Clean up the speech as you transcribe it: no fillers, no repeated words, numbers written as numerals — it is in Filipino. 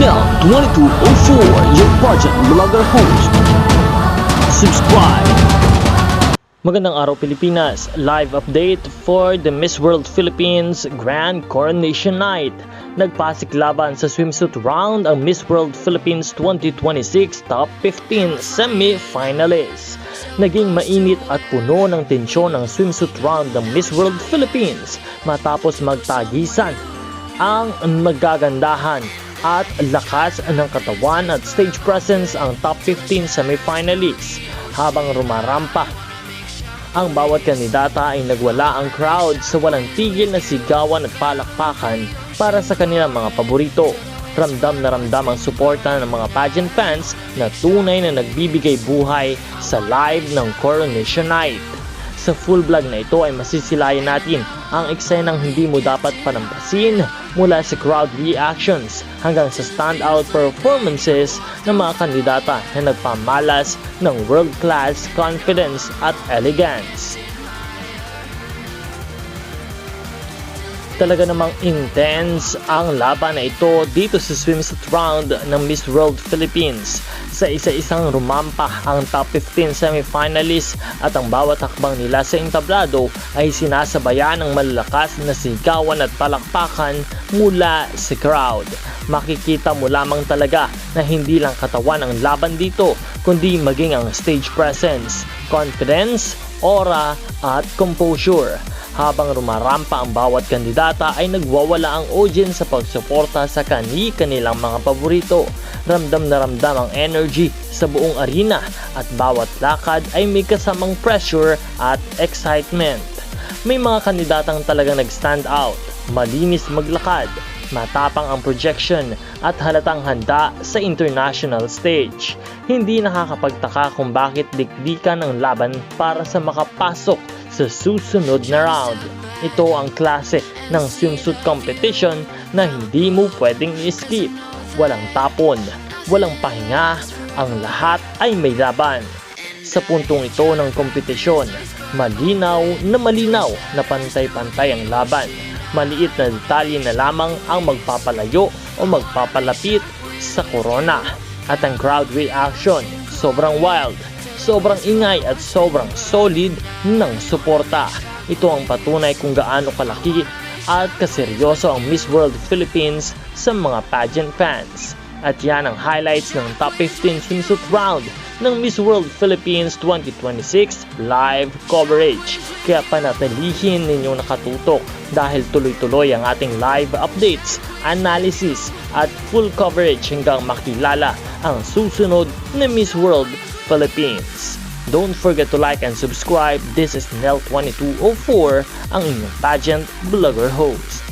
Nel 2204, your pageant vlogger host. Subscribe. Magandang araw Pilipinas, live update for the Miss World Philippines Grand Coronation Night. Nagpasiklaban sa swimsuit round ang Miss World Philippines 2026 Top 15 semi-finalists. Naging mainit at puno ng tensyon ang swimsuit round ng Miss World Philippines matapos magtagisan ang magagandahan at lakas ng katawan at stage presence ang top 15 semi-finalists. Habang rumarampa ang bawat kandidata ay nagwala ang crowd sa walang tigil na sigawan at palakpakan para sa kanilang mga paborito. Ramdam na ramdam ang suporta ng mga pageant fans na tunay na nagbibigay buhay sa live ng Coronation Night. Sa full vlog na ito ay masisilayan natin ang eksenang hindi mo dapat panampasin mula sa crowd reactions hanggang sa standout performances ng mga kandidata na nagpamalas ng world-class confidence at elegance. Talaga namang intense ang laban na ito dito sa swimsuit round ng Miss World Philippines. Sa isa-isang rumampa ang top 15 semi-finalists at ang bawat hakbang nila sa entablado ay sinasabayan ng malalakas na sigawan at palakpakan mula sa crowd. Makikita mo lamang talaga na hindi lang katawan ang laban dito, kundi maging ang stage presence, confidence, aura at composure. Habang rumarampa ang bawat kandidata ay nagwawala ang audience sa pagsuporta sa kanilang mga paborito. Ramdam na ramdam ang energy sa buong arena at bawat lakad ay may kasamang pressure at excitement. May mga kandidatang talagang nag-stand out, malinis maglakad, matapang ang projection at halatang handa sa international stage. Hindi nakakapagtaka kung bakit dikdikan ang laban para sa makapasok sa susunod na round. Ito ang klase ng swimsuit competition na hindi mo pwedeng i-skip. Walang tapon, walang pahinga, ang lahat ay may laban. Sa puntong ito ng kompetisyon, malinaw na pantay-pantay ang laban. Maliit na detalye na lamang ang magpapalayo o magpapalapit sa korona. At ang crowd reaction, sobrang wild, sobrang ingay at sobrang solid ng suporta. Ito ang patunay kung gaano kalaki at kaseryoso ang Miss World Philippines sa mga pageant fans. At yan ang highlights ng top 15 swimsuit round ng Miss World Philippines 2026 live coverage. Kaya panatilihin ninyong nakatutok dahil tuloy-tuloy ang ating live updates, analysis at full coverage hanggang makilala ang susunod na Miss World Philippines. Don't forget to like and subscribe. This is Nel 2204, ang inyong pageant vlogger host.